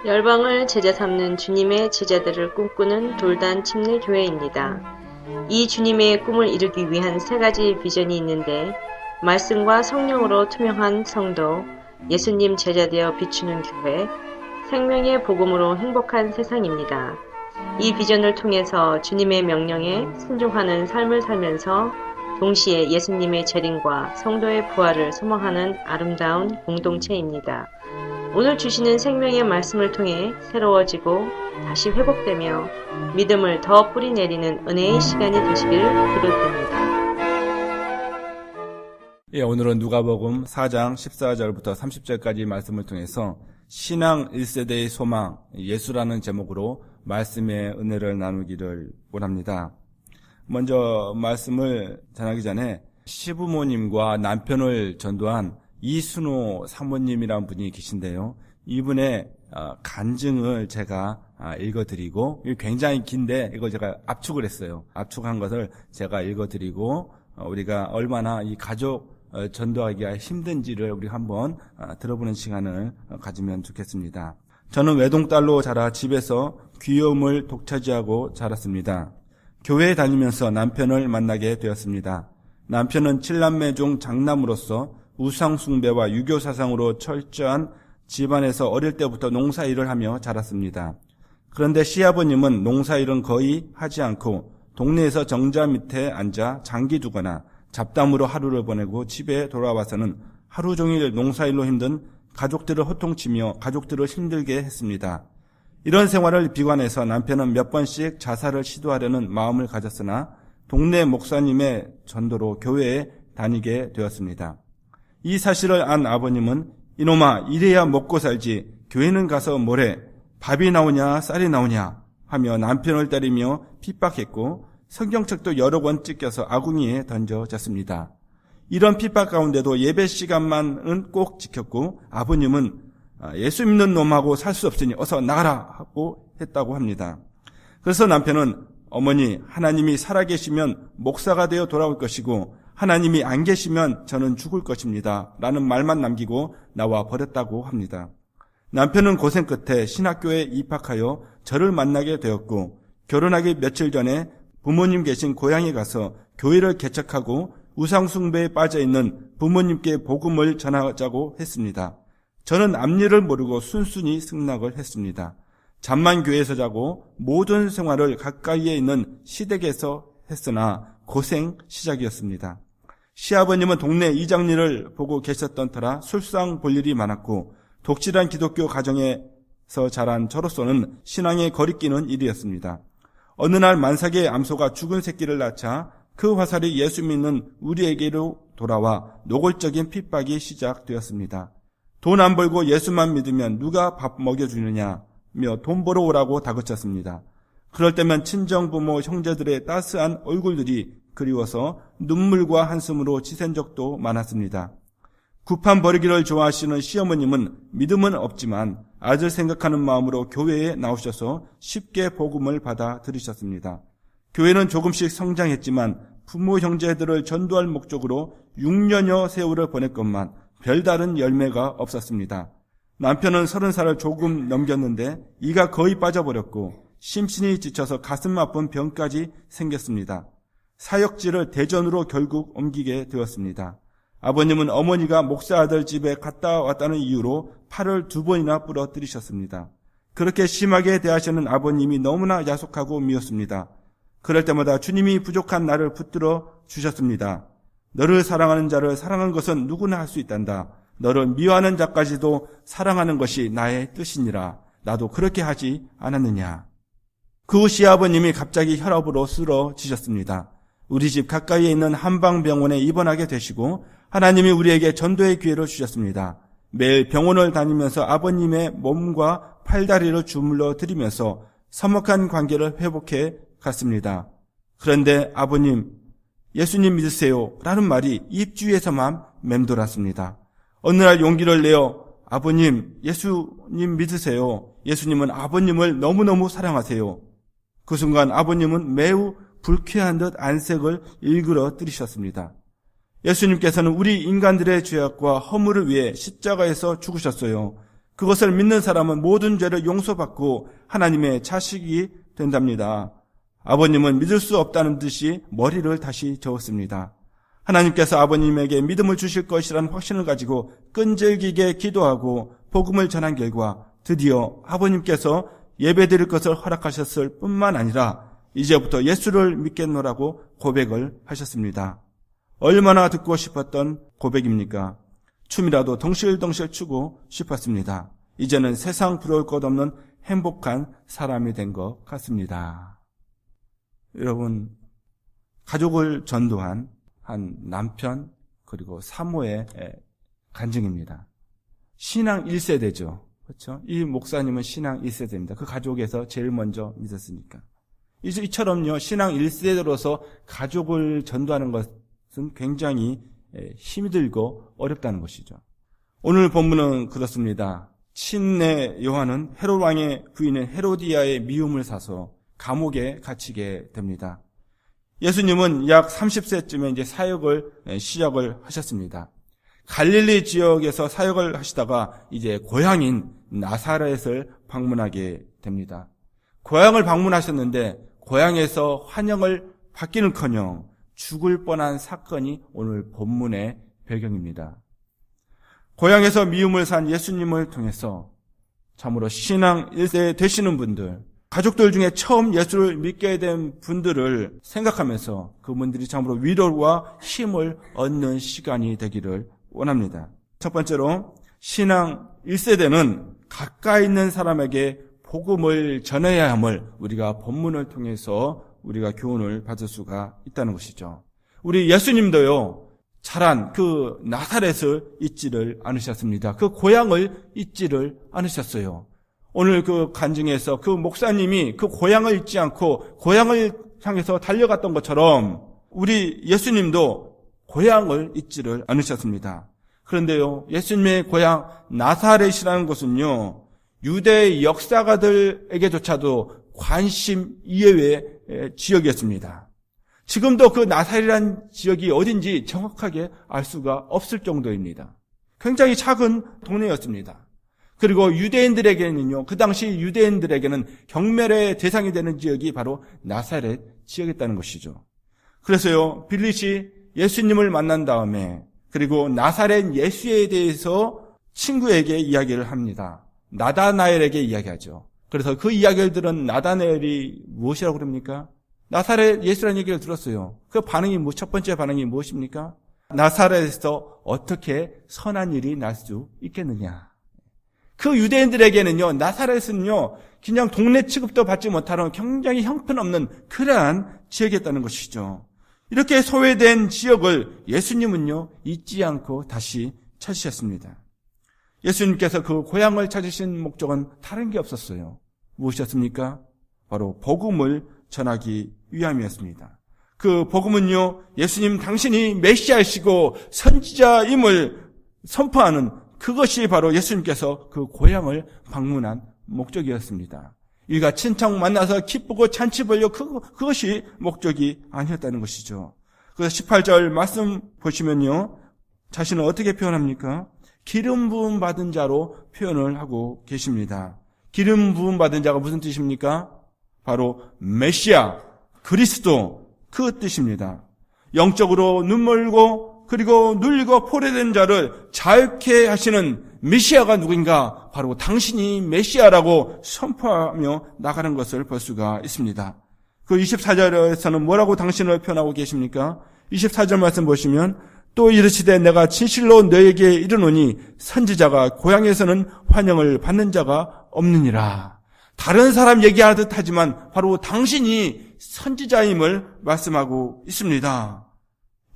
열방을 제자 삼는 주님의 제자들을 꿈꾸는 돌단 침례교회입니다. 이 주님의 꿈을 이루기 위한 세 가지 비전이 있는데, 말씀과 성령으로 투명한 성도, 예수님 제자되어 비추는 교회, 생명의 복음으로 행복한 세상입니다. 이 비전을 통해서 주님의 명령에 순종하는 삶을 살면서 동시에 예수님의 재림과 성도의 부활을 소망하는 아름다운 공동체입니다. 오늘 주시는 생명의 말씀을 통해 새로워지고 다시 회복되며 믿음을 더 뿌리내리는 은혜의 시간이 되시길 기도드립니다. 오늘은 누가복음 4장 14절부터 30절까지 말씀을 통해서 신앙 1세대의 소망, 예수라는 제목으로 말씀의 은혜를 나누기를 원합니다. 먼저 말씀을 전하기 전에 시부모님과 남편을 전도한 이순호 사모님이라는 분이 계신데요. 이분의 간증을 제가 읽어드리고, 굉장히 긴데 이거 제가 압축을 했어요. 압축한 것을 제가 읽어드리고, 우리가 얼마나 이 가족 전도하기가 힘든지를 우리 한번 들어보는 시간을 가지면 좋겠습니다. 저는 외동딸로 자라 집에서 귀여움을 독차지하고 자랐습니다. 교회에 다니면서 남편을 만나게 되었습니다. 남편은 7남매 중 장남으로서 우상숭배와 유교 사상으로 철저한 집안에서 어릴 때부터 농사일을 하며 자랐습니다. 그런데 시아버님은 농사일은 거의 하지 않고 동네에서 정자 밑에 앉아 장기 두거나 잡담으로 하루를 보내고 집에 돌아와서는 하루 종일 농사일로 힘든 가족들을 호통치며 가족들을 힘들게 했습니다. 이런 생활을 비관해서 남편은 몇 번씩 자살을 시도하려는 마음을 가졌으나 동네 목사님의 전도로 교회에 다니게 되었습니다. 이 사실을 안 아버님은 이놈아 이래야 먹고 살지 교회는 가서 뭐래 밥이 나오냐 쌀이 나오냐 하며 남편을 때리며 핍박했고 성경책도 여러 권 찢겨서 아궁이에 던져졌습니다. 이런 핍박 가운데도 예배 시간만은 꼭 지켰고 아버님은 예수 믿는 놈하고 살 수 없으니 어서 나가라 하고 했다고 합니다. 그래서 남편은 어머니 하나님이 살아계시면 목사가 되어 돌아올 것이고 하나님이 안 계시면 저는 죽을 것입니다 라는 말만 남기고 나와 버렸다고 합니다. 남편은 고생 끝에 신학교에 입학하여 저를 만나게 되었고 결혼하기 며칠 전에 부모님 계신 고향에 가서 교회를 개척하고 우상숭배에 빠져있는 부모님께 복음을 전하자고 했습니다. 저는 앞일을 모르고 순순히 승낙을 했습니다. 잠만 교회에서 자고 모든 생활을 가까이에 있는 시댁에서 했으나 고생 시작이었습니다. 시아버님은 동네 이장일을 보고 계셨던 터라 술상 볼 일이 많았고 독실한 기독교 가정에서 자란 저로서는 신앙에 거리끼는 일이었습니다. 어느 날 만삭의 암소가 죽은 새끼를 낳자 그 화살이 예수 믿는 우리에게로 돌아와 노골적인 핍박이 시작되었습니다. 돈 안 벌고 예수만 믿으면 누가 밥 먹여주느냐며 돈 벌어 오라고 다그쳤습니다. 그럴 때면 친정부모 형제들의 따스한 얼굴들이 그리워서 눈물과 한숨으로 지샌 적도 많았습니다. 구판 버리기를 좋아하시는 시어머님은 믿음은 없지만 아들 생각하는 마음으로 교회에 나오셔서 쉽게 복음을 받아 들으셨습니다. 교회는 조금씩 성장했지만 부모 형제들을 전도할 목적으로 6년여 세월을 보냈건만 별다른 열매가 없었습니다. 남편은 30살을 조금 넘겼는데 이가 거의 빠져버렸고 심신이 지쳐서 가슴 아픈 병까지 생겼습니다. 사역지를 대전으로 결국 옮기게 되었습니다. 아버님은 어머니가 목사 아들 집에 갔다 왔다는 이유로 팔을 2번이나 부러뜨리셨습니다. 그렇게 심하게 대하시는 아버님이 너무나 야속하고 미웠습니다. 그럴 때마다 주님이 부족한 나를 붙들어 주셨습니다. 너를 사랑하는 자를 사랑하는 것은 누구나 할 수 있단다. 너를 미워하는 자까지도 사랑하는 것이 나의 뜻이니라. 나도 그렇게 하지 않았느냐. 그 후 시아버님이 갑자기 혈압으로 쓰러지셨습니다. 우리 집 가까이에 있는 한방병원에 입원하게 되시고 하나님이 우리에게 전도의 기회를 주셨습니다. 매일 병원을 다니면서 아버님의 몸과 팔다리를 주물러 드리면서 서먹한 관계를 회복해 갔습니다. 그런데 아버님, 예수님 믿으세요 라는 말이 입주위에서만 맴돌았습니다. 어느 날 용기를 내어 아버님, 예수님 믿으세요. 예수님은 아버님을 너무너무 사랑하세요. 그 순간 아버님은 매우 불쾌한 듯 안색을 일그러뜨리셨습니다. 예수님께서는 우리 인간들의 죄악과 허물을 위해 십자가에서 죽으셨어요. 그것을 믿는 사람은 모든 죄를 용서받고 하나님의 자식이 된답니다. 아버님은 믿을 수 없다는 듯이 머리를 다시 저었습니다. 하나님께서 아버님에게 믿음을 주실 것이라는 확신을 가지고 끈질기게 기도하고 복음을 전한 결과 드디어 아버님께서 예배드릴 것을 허락하셨을 뿐만 아니라 이제부터 예수를 믿겠노라고 고백을 하셨습니다. 얼마나 듣고 싶었던 고백입니까? 춤이라도 덩실덩실 추고 싶었습니다. 이제는 세상 부러울 것 없는 행복한 사람이 된 것 같습니다. 여러분, 가족을 전도한 한 남편 그리고 사모의 간증입니다. 신앙 1세대죠. 그렇죠? 이 목사님은 신앙 1세대입니다. 그 가족에서 제일 먼저 믿었으니까. 이처럼요, 신앙 1세대로서 가족을 전도하는 것은 굉장히 힘이 들고 어렵다는 것이죠. 오늘 본문은 그렇습니다. 친내 요한은 헤롯 왕의 부인인 헤로디아의 미움을 사서 감옥에 갇히게 됩니다. 예수님은 약 30세쯤에 이제 사역을 시작을 하셨습니다. 갈릴리 지역에서 사역을 하시다가 이제 고향인 나사렛을 방문하게 됩니다. 고향을 방문하셨는데 고향에서 환영을 받기는커녕 죽을 뻔한 사건이 오늘 본문의 배경입니다. 고향에서 미움을 산 예수님을 통해서 참으로 신앙 1세 되시는 분들, 가족들 중에 처음 예수를 믿게 된 분들을 생각하면서 그분들이 참으로 위로와 힘을 얻는 시간이 되기를 원합니다. 첫 번째로 신앙 1세대는 가까이 있는 사람에게 복음을 전해야 함을 우리가 본문을 통해서 우리가 교훈을 받을 수가 있다는 것이죠. 우리 예수님도요, 자란 그 나사렛을 잊지를 않으셨습니다. 그 고향을 잊지를 않으셨어요. 오늘 그 간증에서 그 목사님이 그 고향을 잊지 않고 고향을 향해서 달려갔던 것처럼 우리 예수님도 고향을 잊지를 않으셨습니다. 그런데요, 예수님의 고향 나사렛이라는 곳은요, 유대 역사가들에게조차도 관심 이외의 지역이었습니다. 지금도 그 나사렛이라는 지역이 어딘지 정확하게 알 수가 없을 정도입니다. 굉장히 작은 동네였습니다. 그리고 유대인들에게는요, 그 당시 유대인들에게는 경멸의 대상이 되는 지역이 바로 나사렛 지역이었다는 것이죠. 그래서요, 빌릿이 예수님을 만난 다음에 그리고 나사렛 예수에 대해서 친구에게 이야기를 합니다. 나다나엘에게 이야기하죠. 그래서 그 이야기를 들은 나다나엘이 무엇이라고 그럽니까? 나사렛 예수라는 얘기를 들었어요. 그 반응이 첫 번째 반응이 무엇입니까? 나사렛에서 어떻게 선한 일이 날 수 있겠느냐. 그 유대인들에게는요, 나사렛은요, 그냥 동네 취급도 받지 못하는 굉장히 형편없는 그러한 지역이었다는 것이죠. 이렇게 소외된 지역을 예수님은요, 잊지 않고 다시 찾으셨습니다. 예수님께서 그 고향을 찾으신 목적은 다른 게 없었어요. 무엇이었습니까? 바로 복음을 전하기 위함이었습니다. 그 복음은요, 예수님 당신이 메시아이시고 선지자임을 선포하는 그것이 바로 예수님께서 그 고향을 방문한 목적이었습니다. 일가 친척 만나서 기쁘고 잔치 벌려 그것이 목적이 아니었다는 것이죠. 그래서 18절 말씀 보시면요, 자신을 어떻게 표현합니까? 기름 부음 받은 자로 표현을 하고 계십니다. 기름 부음 받은 자가 무슨 뜻입니까? 바로 메시아, 그리스도, 그 뜻입니다. 영적으로 눈멀고 그리고 눌리고 포로된 자를 자유케 하시는 메시아가 누구인가? 바로 당신이 메시아라고 선포하며 나가는 것을 볼 수가 있습니다. 그 24절에서는 뭐라고 당신을 표현하고 계십니까? 24절 말씀 보시면 또 이르시되 내가 진실로 너에게 이르노니 선지자가 고향에서는 환영을 받는 자가 없느니라. 다른 사람 얘기하듯 하지만 바로 당신이 선지자임을 말씀하고 있습니다.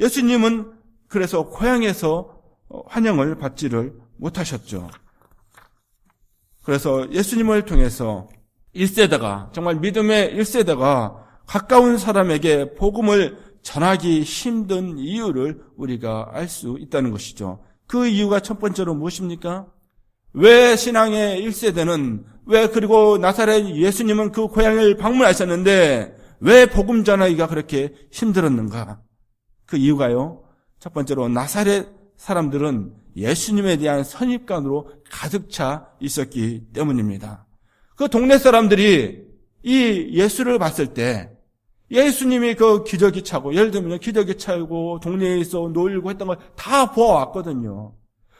예수님은 그래서 고향에서 환영을 받지를 못하셨죠. 그래서 예수님을 통해서 1세대가, 정말 믿음의 1세대가 가까운 사람에게 복음을 전하기 힘든 이유를 우리가 알 수 있다는 것이죠. 그 이유가 첫 번째로 무엇입니까? 왜 신앙의 1세대는, 왜 그리고 나사렛 예수님은 그 고향을 방문하셨는데 왜 복음 전하기가 그렇게 힘들었는가? 그 이유가요, 첫 번째로 나사렛 사람들은 예수님에 대한 선입관으로 가득 차 있었기 때문입니다. 그 동네 사람들이 이 예수를 봤을 때 예수님이 그 기저귀 차고, 예를 들면 기저귀 차고 동네에서 놀고 했던 걸 다 보아왔거든요.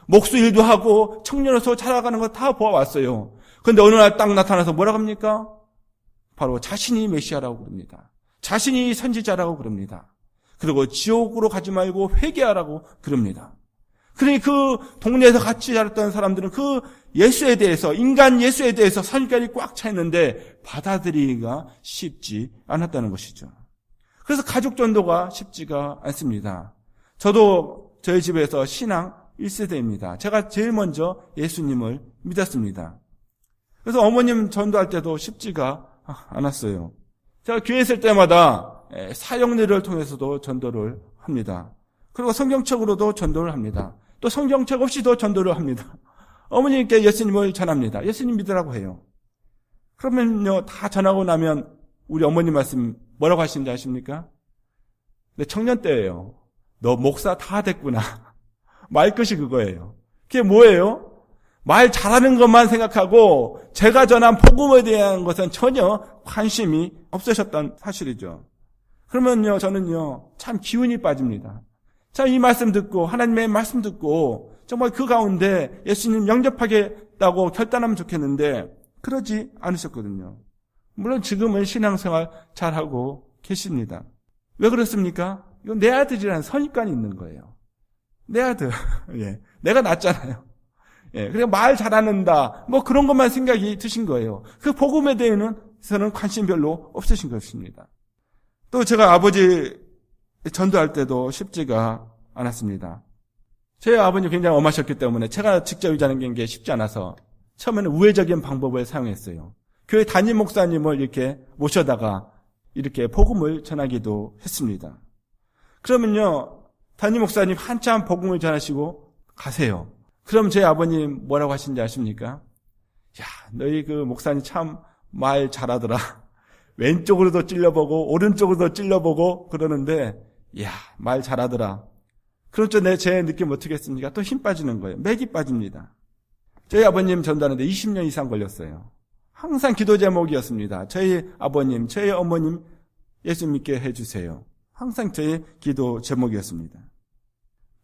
목수일도 하고 청년으로서 자라가는 거 다 보아왔어요. 그런데 어느 날 딱 나타나서 뭐라고 합니까? 바로 자신이 메시아라고 그럽니다. 자신이 선지자라고 그럽니다. 그리고 지옥으로 가지 말고 회개하라고 그럽니다. 그러니 그 동네에서 같이 자랐던 사람들은 그 예수에 대해서, 인간 예수에 대해서 선입관이 꽉 차 있는데 받아들이기가 쉽지 않았다는 것이죠. 그래서 가족 전도가 쉽지가 않습니다. 저도 저희 집에서 신앙 1세대입니다. 제가 제일 먼저 예수님을 믿었습니다. 그래서 어머님 전도할 때도 쉽지가 않았어요. 제가 교회 있을 때마다 사역일을 통해서도 전도를 합니다. 그리고 성경책으로도 전도를 합니다. 또 성경책 없이도 전도를 합니다. 어머님께 예수님을 전합니다. 예수님 믿으라고 해요. 그러면요, 다 전하고 나면 우리 어머님 말씀 뭐라고 하시는지 아십니까? 내 청년 때예요. 너 목사 다 됐구나. 말끝이 그거예요. 그게 뭐예요? 말 잘하는 것만 생각하고 제가 전한 복음에 대한 것은 전혀 관심이 없으셨던 사실이죠. 그러면요, 저는요, 참 기운이 빠집니다. 참 이 말씀 듣고, 하나님의 말씀 듣고, 정말 그 가운데 예수님 영접하겠다고 결단하면 좋겠는데, 그러지 않으셨거든요. 물론 지금은 신앙생활 잘하고 계십니다. 왜 그렇습니까? 이건 내 아들이라는 선입관이 있는 거예요. 내 아들. 예. 내가 낫잖아요. 예. 그냥 말 잘하는다. 뭐 그런 것만 생각이 드신 거예요. 그 복음에 대해서는 관심 별로 없으신 것입니다. 또 제가 아버지 전도할 때도 쉽지가 않았습니다. 제 아버님 굉장히 엄하셨기 때문에 제가 직접 의지하는 게 쉽지 않아서 처음에는 우회적인 방법을 사용했어요. 교회 담임 목사님을 이렇게 모셔다가 이렇게 복음을 전하기도 했습니다. 그러면요, 담임 목사님 한참 복음을 전하시고 가세요. 그럼 제 아버님 뭐라고 하신지 아십니까? 야, 너희 그 목사님 참 말 잘하더라. 왼쪽으로도 찔러보고 오른쪽으로도 찔러보고 그러는데 이야, 말 잘하더라. 그렇죠. 제 느낌 어떻게 했습니까? 또 힘 빠지는 거예요. 맥이 빠집니다. 저희 아버님 전도하는데 20년 이상 걸렸어요. 항상 기도 제목이었습니다. 저희 아버님, 저희 어머님 예수 믿게 해주세요. 항상 저희 기도 제목이었습니다.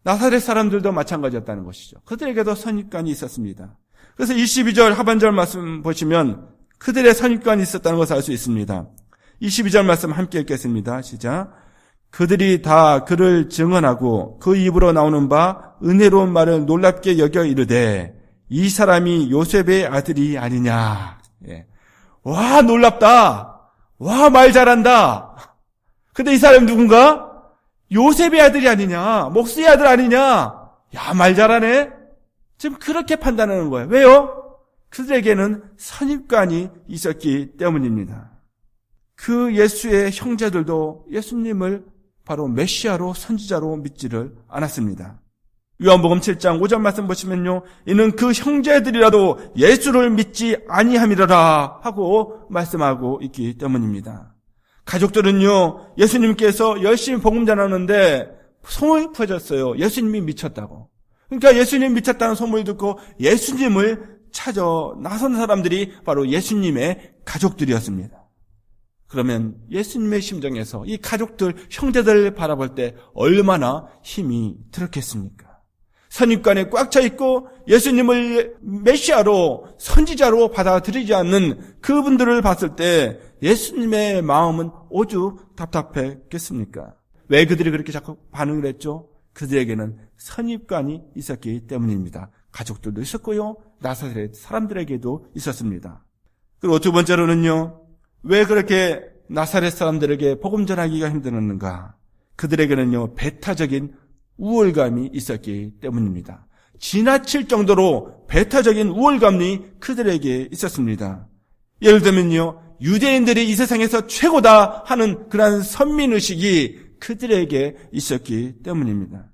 나사렛 사람들도 마찬가지였다는 것이죠. 그들에게도 선입관이 있었습니다. 그래서 22절 하반절 말씀 보시면 그들의 선입관이 있었다는 것을 알 수 있습니다. 22절 말씀 함께 읽겠습니다. 시작. 그들이 다 그를 증언하고 그 입으로 나오는 바 은혜로운 말을 놀랍게 여겨 이르되 이 사람이 요셉의 아들이 아니냐. 예. 와, 놀랍다. 와, 말 잘한다. 근데 이 사람이 누군가? 요셉의 아들이 아니냐. 목수의 아들 아니냐. 야, 말 잘하네. 지금 그렇게 판단하는 거예요. 왜요? 그들에게는 선입관이 있었기 때문입니다. 그 예수의 형제들도 예수님을 바로 메시아로 선지자로 믿지를 않았습니다. 요한복음 7장 5절 말씀 보시면요, 이는 그 형제들이라도 예수를 믿지 아니함이라라 하고 말씀하고 있기 때문입니다. 가족들은요, 예수님께서 열심히 복음 전하는데 소문이 퍼졌어요. 예수님이 미쳤다고. 그러니까 예수님 미쳤다는 소문을 듣고 예수님을 찾아 나선 사람들이 바로 예수님의 가족들이었습니다. 그러면 예수님의 심정에서 이 가족들, 형제들을 바라볼 때 얼마나 힘이 들었겠습니까? 선입관에 꽉 차 있고 예수님을 메시아로, 선지자로 받아들이지 않는 그분들을 봤을 때 예수님의 마음은 오죽 답답했겠습니까? 왜 그들이 그렇게 자꾸 반응을 했죠? 그들에게는 선입관이 있었기 때문입니다. 가족들도 있었고요, 나사렛 사람들에게도 있었습니다. 그리고 두 번째로는요, 왜 그렇게 나사렛 사람들에게 복음 전하기가 힘들었는가? 그들에게는요, 배타적인 우월감이 있었기 때문입니다. 지나칠 정도로 배타적인 우월감이 그들에게 있었습니다. 예를 들면요, 유대인들이 이 세상에서 최고다 하는 그런 선민의식이 그들에게 있었기 때문입니다.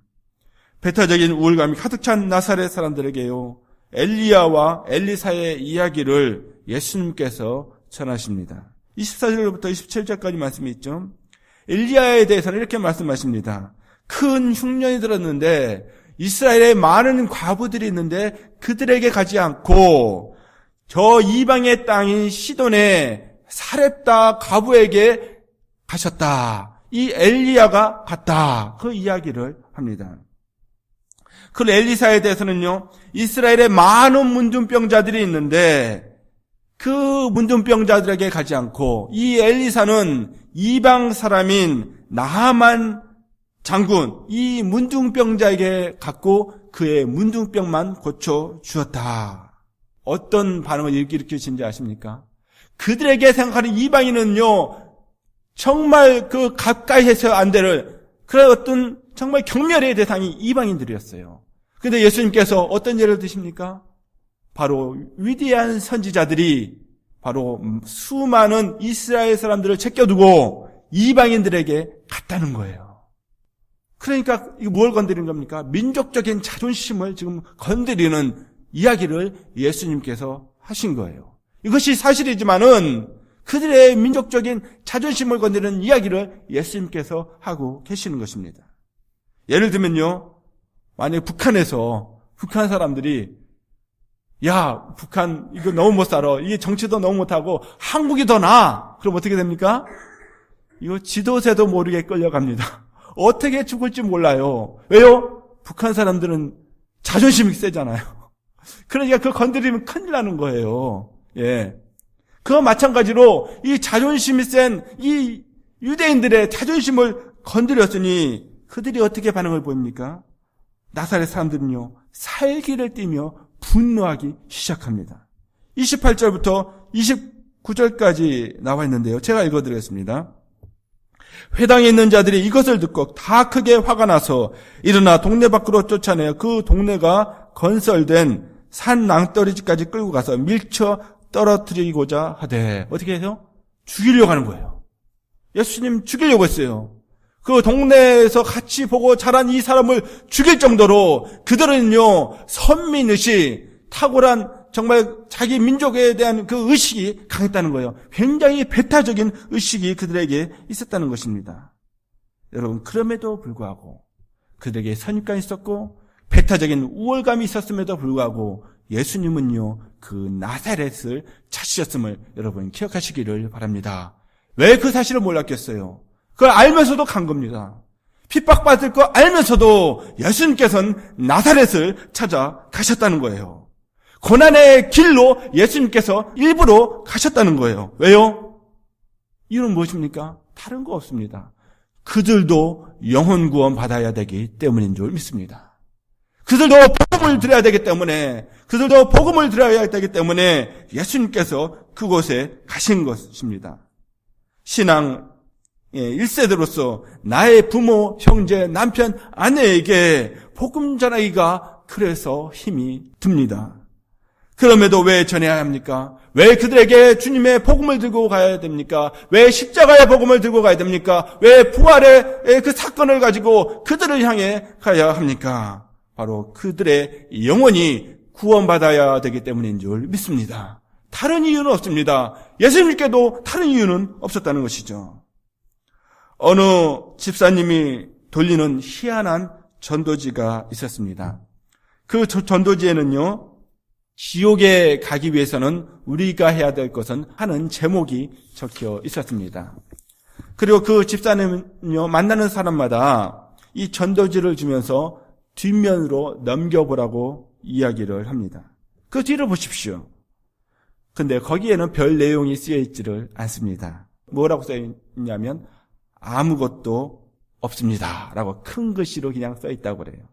배타적인 우월감이 가득 찬 나사렛 사람들에게요, 엘리야와 엘리사의 이야기를 예수님께서 전하십니다. 24절부터 27절까지 말씀이 있죠. 엘리야에 대해서는 이렇게 말씀하십니다. 큰 흉년이 들었는데 이스라엘에 많은 과부들이 있는데 그들에게 가지 않고 저 이방의 땅인 시돈의 사렙다 과부에게 가셨다. 이 엘리야가 갔다. 그 이야기를 합니다. 그 엘리사에 대해서는요, 이스라엘에 많은 문둥병자들이 있는데 그 문둥병자들에게 가지 않고 이 엘리사는 이방 사람인 나하만 장군, 이 문둥병자에게 갔고 그의 문둥병만 고쳐 주었다. 어떤 반응을 일으키신지 아십니까? 그들에게 생각하는 이방인은요, 정말 그 가까이 해서 안 되는 그런 어떤 정말 경멸의 대상이 이방인들이었어요. 그런데 예수님께서 어떤 예를 드십니까? 바로 위대한 선지자들이 바로 수많은 이스라엘 사람들을 제껴두고 이방인들에게 갔다는 거예요. 그러니까 이거 뭘 건드린 겁니까? 민족적인 자존심을 지금 건드리는 이야기를 예수님께서 하신 거예요. 이것이 사실이지만은 그들의 민족적인 자존심을 건드리는 이야기를 예수님께서 하고 계시는 것입니다. 예를 들면요, 만약에 북한 사람들이 야, 북한 이거 너무 못 살아. 이게 정치도 너무 못하고 한국이 더 나아. 그럼 어떻게 됩니까? 이거 지도새도 모르게 끌려갑니다. 어떻게 죽을지 몰라요. 왜요? 북한 사람들은 자존심이 세잖아요. 그러니까 그거 건드리면 큰일 나는 거예요. 예. 그와 마찬가지로 이 자존심이 센 이 유대인들의 자존심을 건드렸으니 그들이 어떻게 반응을 보입니까? 나사렛 사람들은요, 살기를 띠며 분노하기 시작합니다. 28절부터 29절까지 나와 있는데요. 제가 읽어드리겠습니다. 회당에 있는 자들이 이것을 듣고 다 크게 화가 나서 일어나 동네 밖으로 쫓아내어 그 동네가 건설된 산 낭떠러지까지 끌고 가서 밀쳐 떨어뜨리고자 하되, 어떻게 해서? 죽이려고 하는 거예요. 예수님 죽이려고 했어요. 그 동네에서 같이 보고 자란 이 사람을 죽일 정도로 그들은요, 선민의식, 탁월한 정말 자기 민족에 대한 그 의식이 강했다는 거예요. 굉장히 배타적인 의식이 그들에게 있었다는 것입니다. 여러분, 그럼에도 불구하고 그들에게 선입관이 있었고 배타적인 우월감이 있었음에도 불구하고 예수님은요, 그 나사렛을 찾으셨음을 여러분 기억하시기를 바랍니다. 왜 그 사실을 몰랐겠어요? 그걸 알면서도 간 겁니다. 핍박받을 거 알면서도 예수님께서는 나사렛을 찾아가셨다는 거예요. 고난의 길로 예수님께서 일부러 가셨다는 거예요. 왜요? 이유는 무엇입니까? 다른 거 없습니다. 그들도 영혼 구원 받아야 되기 때문인 줄 믿습니다. 그들도 복음을 들어야 되기 때문에, 예수님께서 그곳에 가신 것입니다. 신앙 1세대로서 나의 부모, 형제, 남편, 아내에게 복음 전하기가 그래서 힘이 듭니다. 그럼에도 왜 전해야 합니까? 왜 그들에게 주님의 복음을 들고 가야 됩니까? 왜 십자가의 복음을 들고 가야 됩니까? 왜 부활의 그 사건을 가지고 그들을 향해 가야 합니까? 바로 그들의 영혼이 구원받아야 되기 때문인 줄 믿습니다. 다른 이유는 없습니다. 예수님께도 다른 이유는 없었다는 것이죠. 어느 집사님이 돌리는 희한한 전도지가 있었습니다. 그 전도지에는요, 지옥에 가기 위해서는 우리가 해야 될 것은 하는 제목이 적혀 있었습니다. 그리고 그 집사님은요, 만나는 사람마다 이 전도지를 주면서 뒷면으로 넘겨보라고 이야기를 합니다. 그 뒤를 보십시오. 근데 거기에는 별 내용이 쓰여 있지를 않습니다. 뭐라고 쓰여 있냐면 아무것도 없습니다 라고 큰 글씨로 그냥 써 있다고 그래요.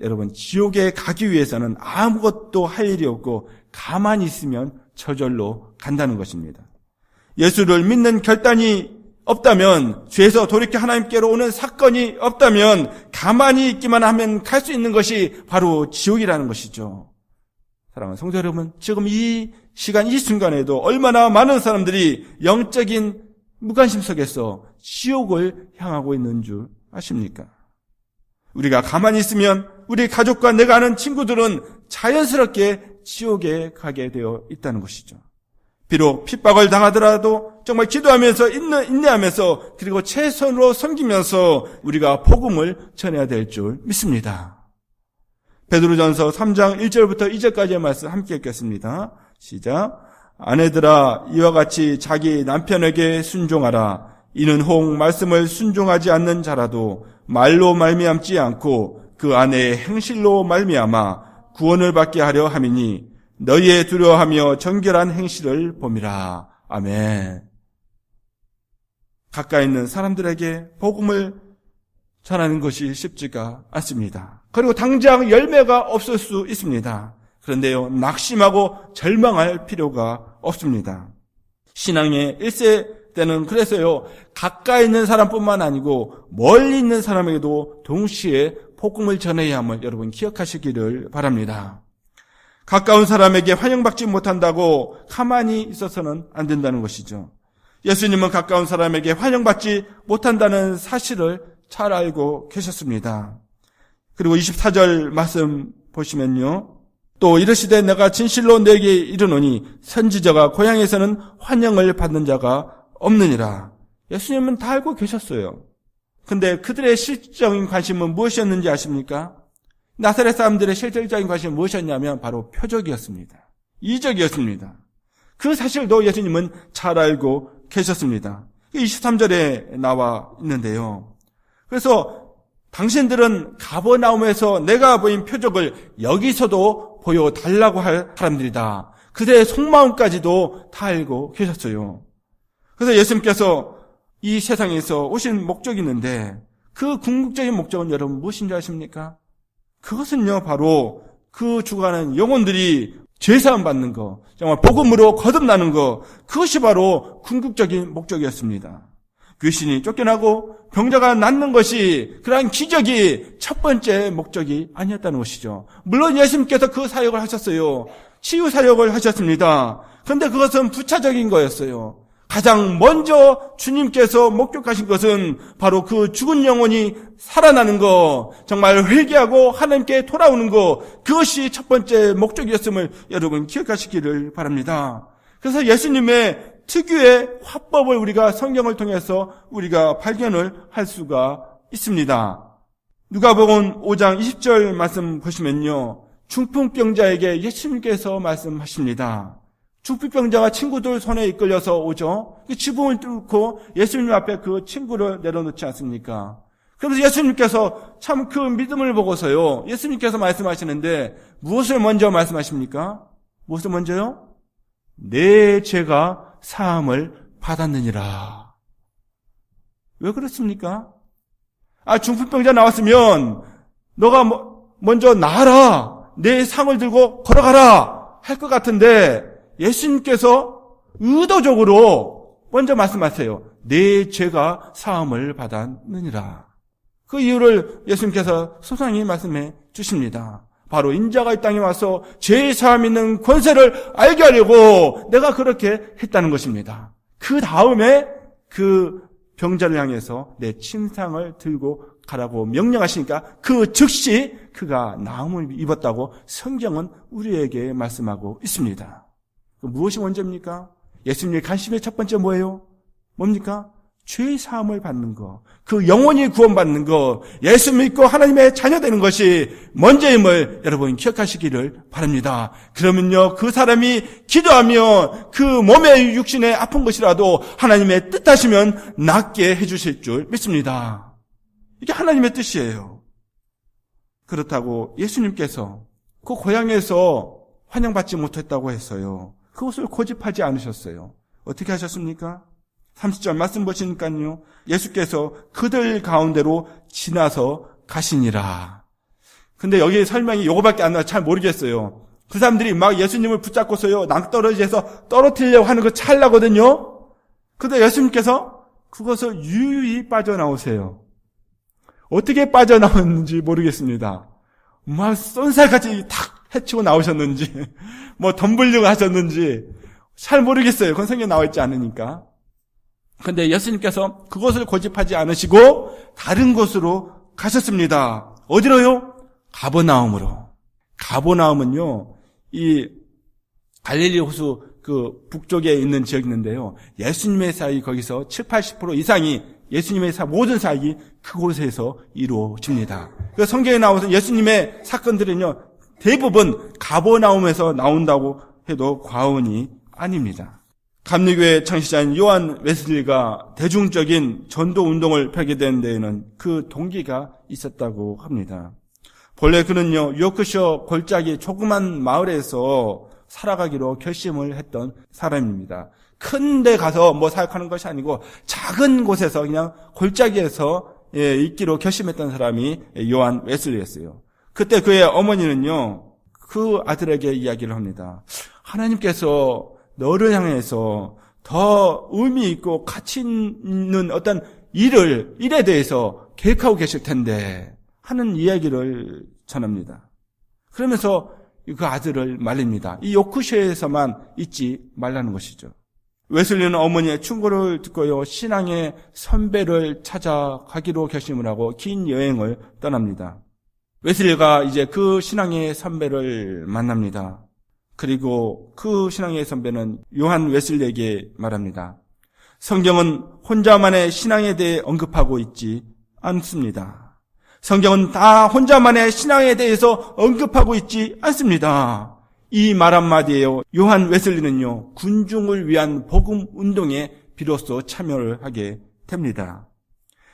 여러분, 지옥에 가기 위해서는 아무것도 할 일이 없고 가만히 있으면 저절로 간다는 것입니다. 예수를 믿는 결단이 없다면, 죄에서 돌이켜 하나님께로 오는 사건이 없다면 가만히 있기만 하면 갈 수 있는 것이 바로 지옥이라는 것이죠. 사랑하는 성도 여러분, 지금 이 시간, 이 순간에도 얼마나 많은 사람들이 영적인 무관심 속에서 지옥을 향하고 있는 줄 아십니까? 우리가 가만히 있으면 우리 가족과 내가 아는 친구들은 자연스럽게 지옥에 가게 되어 있다는 것이죠. 비록 핍박을 당하더라도 정말 기도하면서 인내하면서 그리고 최선으로 섬기면서 우리가 복음을 전해야 될 줄 믿습니다. 베드로전서 3장 1절부터 2절까지의 말씀 함께 읽겠습니다. 시작. 아내들아 이와 같이 자기 남편에게 순종하라. 이는 혹 말씀을 순종하지 않는 자라도 말로 말미암지 않고 그 아내의 행실로 말미암아 구원을 받게 하려 함이니 너희의 두려워하며 정결한 행실을 봄이라. 아멘. 가까이 있는 사람들에게 복음을 전하는 것이 쉽지가 않습니다. 그리고 당장 열매가 없을 수 있습니다. 그런데요, 낙심하고 절망할 필요가 없습니다. 신앙의 1세 때는 그래서요, 가까이 있는 사람뿐만 아니고 멀리 있는 사람에게도 동시에 복음을 전해야 함을 여러분 기억하시기를 바랍니다. 가까운 사람에게 환영받지 못한다고 가만히 있어서는 안 된다는 것이죠. 예수님은 가까운 사람에게 환영받지 못한다는 사실을 잘 알고 계셨습니다. 그리고 24절 말씀 보시면요. 또 이르시되 내가 진실로 너에게 이르노니 선지자가 고향에서는 환영을 받는 자가 없느니라. 예수님은 다 알고 계셨어요. 근데 그들의 실질적인 관심은 무엇이었는지 아십니까? 나사렛 사람들의 실질적인 관심은 무엇이었냐면 바로 표적이었습니다. 이적이었습니다. 그 사실도 예수님은 잘 알고 계셨습니다. 23절에 나와 있는데요. 그래서 당신들은 가버나움에서 내가 보인 표적을 여기서도 보여달라고 할 사람들이다. 그들의 속마음까지도 다 알고 계셨어요. 그래서 예수님께서 이 세상에서 오신 목적이 있는데 그 궁극적인 목적은 여러분 무엇인지 아십니까? 그것은요 바로 그 죽어가는 영혼들이 죄사함 받는 거, 정말 복음으로 거듭나는 거, 그것이 바로 궁극적인 목적이었습니다. 귀신이 쫓겨나고 병자가 낫는 것이 그러한 기적이 첫 번째 목적이 아니었다는 것이죠. 물론 예수님께서 그 사역을 하셨어요. 치유 사역을 하셨습니다. 그런데 그것은 부차적인 거였어요. 가장 먼저 주님께서 목격하신 것은 바로 그 죽은 영혼이 살아나는 거, 정말 회개하고 하나님께 돌아오는 거, 그것이 첫 번째 목적이었음을 여러분 기억하시기를 바랍니다. 그래서 예수님의 특유의 화법을 우리가 성경을 통해서 우리가 발견을 할 수가 있습니다. 누가복음 5장 20절 말씀 보시면요. 중풍병자에게 예수님께서 말씀하십니다. 중풍병자가 친구들 손에 이끌려서 오죠. 지붕을 뚫고 예수님 앞에 그 친구를 내려놓지 않습니까? 그래서 예수님께서 참 그 믿음을 보고서요. 예수님께서 말씀하시는데 무엇을 먼저 말씀하십니까? 무엇을 먼저요? 내 죄가 사함을 받았느니라. 왜 그렇습니까? 중풍병자 나왔으면 너가 먼저 나아라. 내 상을 들고 걸어가라 할 것 같은데 예수님께서 의도적으로 먼저 말씀하세요. 내 죄가 사함을 받았느니라. 그 이유를 예수님께서 소상히 말씀해 주십니다. 바로 인자가 이 땅에 와서 죄의 사함 있는 권세를 알게 하려고 내가 그렇게 했다는 것입니다. 그 다음에 그 병자를 향해서 내 침상을 들고 가라고 명령하시니까 그 즉시 그가 나음을 입었다고 성경은 우리에게 말씀하고 있습니다. 무엇이 먼저입니까? 예수님의 관심의 첫 번째 뭐예요? 뭡니까? 죄의 사함을 받는 것, 그 영혼이 구원받는 것, 예수 믿고 하나님의 자녀 되는 것이 먼저임을 여러분 기억하시기를 바랍니다. 그러면요, 그 사람이 기도하며 그 몸의 육신에 아픈 것이라도 하나님의 뜻하시면 낫게 해주실 줄 믿습니다. 이게 하나님의 뜻이에요. 그렇다고 예수님께서 그 고향에서 환영받지 못했다고 했어요. 그것을 고집하지 않으셨어요. 어떻게 하셨습니까? 30절 말씀 보시니까요. 예수께서 그들 가운데로 지나서 가시니라. 근데 여기 설명이 요거밖에 안 나와 잘 모르겠어요. 그 사람들이 막 예수님을 붙잡고서요. 낭떠러지에서 떨어뜨리려고 하는 거 찰나거든요. 근데 예수님께서 그것을 유유히 빠져나오세요. 어떻게 빠져나왔는지 모르겠습니다. 막 쏜살같이 탁 해치고 나오셨는지 덤블링을 하셨는지 잘 모르겠어요. 그건 성경에 나와 있지 않으니까. 근데 예수님께서 그것을 고집하지 않으시고 다른 곳으로 가셨습니다. 어디로요? 가버나움으로. 가버나움은요, 이 갈릴리 호수 그 북쪽에 있는 지역이 있는데요. 예수님의 사이 거기서 70-80% 이상이 예수님의 모든 사역이 그곳에서 이루어집니다. 그 성경에 나오는 예수님의 사건들은요, 대부분 가버나움에서 나온다고 해도 과언이 아닙니다. 감리교회 창시자인 요한 웨슬리가 대중적인 전도 운동을 펴게 된 데에는 그 동기가 있었다고 합니다. 본래 그는요, 요크셔 골짜기 조그만 마을에서 살아가기로 결심을 했던 사람입니다. 큰 데 가서 사역하는 것이 아니고 작은 곳에서 그냥 골짜기에서 있기로 결심했던 사람이 요한 웨슬리였어요. 그때 그의 어머니는요, 그 아들에게 이야기를 합니다. 하나님께서 너를 향해서 더 의미 있고 가치 있는 어떤 일에 대해서 계획하고 계실 텐데 하는 이야기를 전합니다. 그러면서 그 아들을 말립니다. 이 요크셔에서만 있지 말라는 것이죠. 웨슬리는 어머니의 충고를 듣고요, 신앙의 선배를 찾아가기로 결심을 하고 긴 여행을 떠납니다. 웨슬리가 이제 그 신앙의 선배를 만납니다. 그리고 그 신앙의 선배는 요한 웨슬리에게 말합니다. 성경은 혼자만의 신앙에 대해 언급하고 있지 않습니다. 성경은 다 혼자만의 신앙에 대해서 언급하고 있지 않습니다. 이 말 한마디에요, 요한 웨슬리는요, 군중을 위한 복음 운동에 비로소 참여를 하게 됩니다.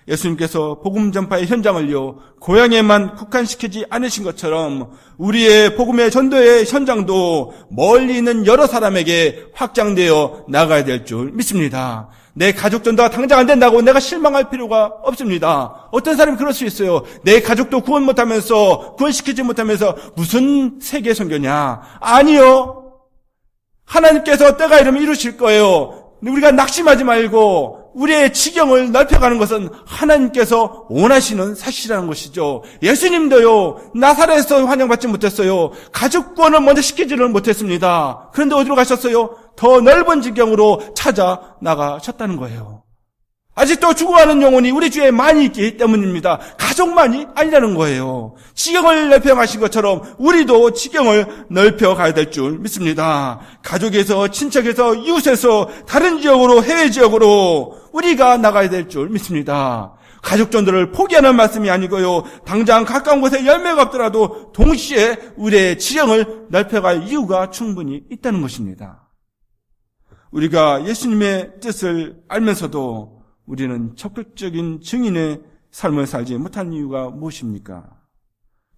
예수님께서 복음 전파의 현장을요, 고향에만 국한시키지 않으신 것처럼 우리의 복음의 전도의 현장도 멀리 있는 여러 사람에게 확장되어 나가야 될 줄 믿습니다. 내 가족 전도가 당장 안 된다고 내가 실망할 필요가 없습니다. 어떤 사람이 그럴 수 있어요. 내 가족도 구원시키지 못하면서 무슨 세계 선교냐. 아니요. 하나님께서 때가 이르면 이루실 거예요. 우리가 낙심하지 말고 우리의 지경을 넓혀가는 것은 하나님께서 원하시는 사실이라는 것이죠. 예수님도요, 나사렛에서 환영받지 못했어요. 가족 구원을 먼저 시키지를 못했습니다. 그런데 어디로 가셨어요? 더 넓은 지경으로 찾아 나가셨다는 거예요. 아직도 죽어가는 영혼이 우리 주에 많이 있기 때문입니다. 가족만이 아니라는 거예요. 지경을 넓혀가신 것처럼 우리도 지경을 넓혀가야 될 줄 믿습니다. 가족에서, 친척에서, 이웃에서, 다른 지역으로, 해외 지역으로 우리가 나가야 될 줄 믿습니다. 가족 전도를 포기하는 말씀이 아니고요, 당장 가까운 곳에 열매가 없더라도 동시에 우리의 지경을 넓혀갈 이유가 충분히 있다는 것입니다. 우리가 예수님의 뜻을 알면서도 우리는 적극적인 증인의 삶을 살지 못한 이유가 무엇입니까?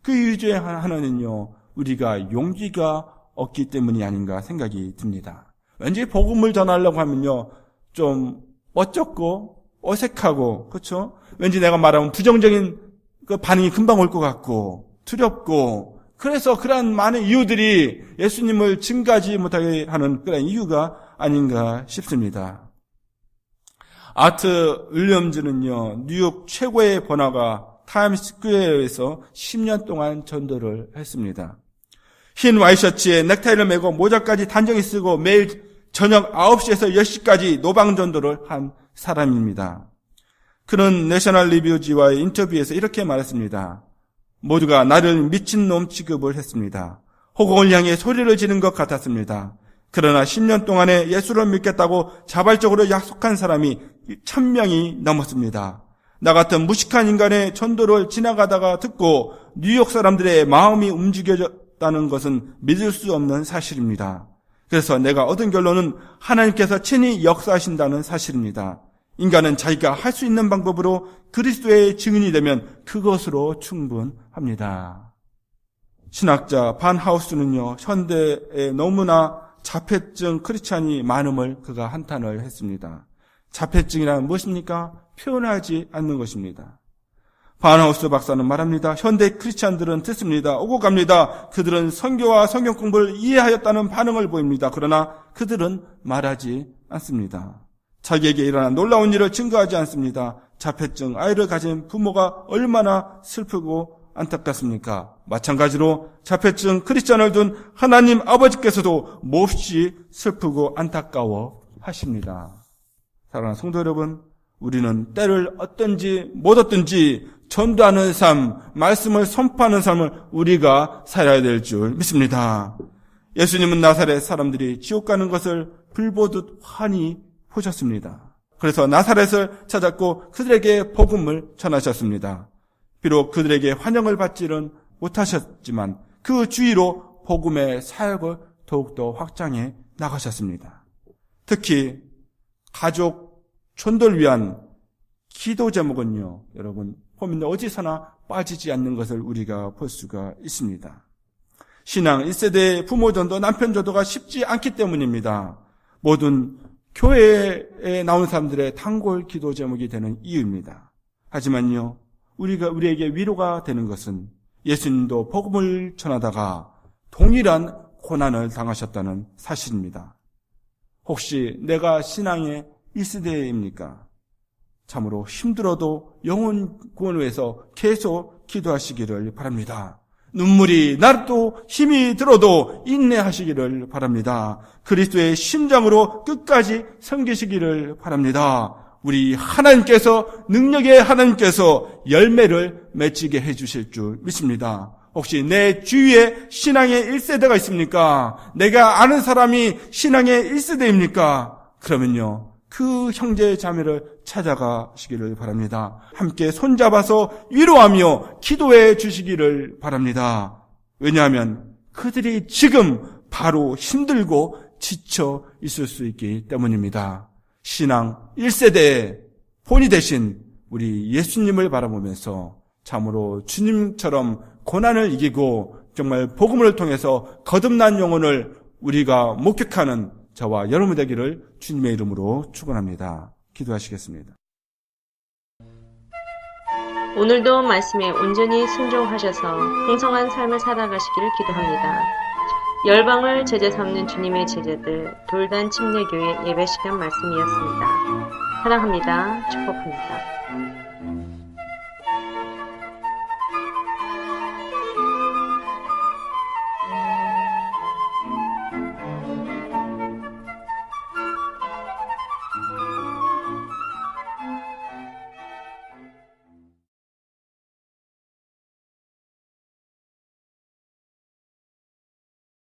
그 이유 중에 하나는요, 우리가 용기가 없기 때문이 아닌가 생각이 듭니다. 왠지 복음을 전하려고 하면요, 좀 어쩌고 어색하고, 그렇죠? 왠지 내가 말하면 부정적인 그 반응이 금방 올 것 같고 두렵고, 그래서 그러한 많은 이유들이 예수님을 증거하지 못하게 하는 그런 이유가 아닌가 싶습니다. 아트 윌리엄즈는요, 뉴욕 최고의 번화가 타임스스퀘어에서 10년 동안 전도를 했습니다. 흰 와이셔츠에 넥타이를 메고 모자까지 단정히 쓰고 매일 저녁 9시에서 10시까지 노방 전도를 한 사람입니다. 그는 내셔널 리뷰지와의 인터뷰에서 이렇게 말했습니다. 모두가 나를 미친놈 취급을 했습니다. 호공을 향해 소리를 지른 것 같았습니다. 그러나 10년 동안에 예수를 믿겠다고 자발적으로 약속한 사람이 1000명이 넘었습니다. 나 같은 무식한 인간의 전도를 지나가다가 듣고 뉴욕 사람들의 마음이 움직여졌다는 것은 믿을 수 없는 사실입니다. 그래서 내가 얻은 결론은 하나님께서 친히 역사하신다는 사실입니다. 인간은 자기가 할 수 있는 방법으로 그리스도의 증인이 되면 그것으로 충분합니다. 신학자 반 하우스는요, 현대에 너무나 자폐증 크리스찬이 많음을 그가 한탄을 했습니다. 자폐증이란 무엇입니까? 표현하지 않는 것입니다. 바하우스 박사는 말합니다. 현대 크리스찬들은 듣습니다. 오고 갑니다. 그들은 선교와 성경 공부를 이해하였다는 반응을 보입니다. 그러나 그들은 말하지 않습니다. 자기에게 일어난 놀라운 일을 증거하지 않습니다. 자폐증 아이를 가진 부모가 얼마나 슬프고 안타깝습니까? 마찬가지로 자폐증 크리스찬을 둔 하나님 아버지께서도 몹시 슬프고 안타까워 하십니다. 사랑하는 성도 여러분, 우리는 때를 얻든지 못 얻든지 전도하는 삶, 말씀을 선포하는 삶을 우리가 살아야 될 줄 믿습니다. 예수님은 나사렛 사람들이 지옥 가는 것을 불보듯 환히 보셨습니다. 그래서 나사렛을 찾았고 그들에게 복음을 전하셨습니다. 비록 그들에게 환영을 받지는 못하셨지만 그 주위로 복음의 사역을 더욱더 확장해 나가셨습니다. 특히 가족 촌들 위한 기도 제목은요, 여러분 보면 어디서나 빠지지 않는 것을 우리가 볼 수가 있습니다. 신앙 1세대 부모 전도, 남편 전도가 쉽지 않기 때문입니다. 모든 교회에 나온 사람들의 단골 기도 제목이 되는 이유입니다. 하지만요, 우리에게 위로가 되는 것은 예수님도 복음을 전하다가 동일한 고난을 당하셨다는 사실입니다. 혹시 내가 신앙의 1세대입니까? 참으로 힘들어도 영혼 구원을 위해서 계속 기도하시기를 바랍니다. 눈물이 나도 힘이 들어도 인내하시기를 바랍니다. 그리스도의 심장으로 끝까지 섬기시기를 바랍니다. 우리 하나님께서, 능력의 하나님께서 열매를 맺히게 해주실 줄 믿습니다. 혹시 내 주위에 신앙의 1세대가 있습니까? 내가 아는 사람이 신앙의 1세대입니까? 그러면요, 그 형제 자매를 찾아가시기를 바랍니다. 함께 손잡아서 위로하며 기도해 주시기를 바랍니다. 왜냐하면 그들이 지금 바로 힘들고 지쳐 있을 수 있기 때문입니다. 신앙 1세대의 본이 되신 우리 예수님을 바라보면서 참으로 주님처럼 고난을 이기고 정말 복음을 통해서 거듭난 영혼을 우리가 목격하는 저와 여러분 되기를 주님의 이름으로 축원합니다. 기도하시겠습니다. 오늘도 말씀에 온전히 순종하셔서 풍성한 삶을 살아가시기를 기도합니다. 열방을 제자 삼는 주님의 제자들 돌단 침례교회 예배시간 말씀이었습니다. 사랑합니다. 축복합니다.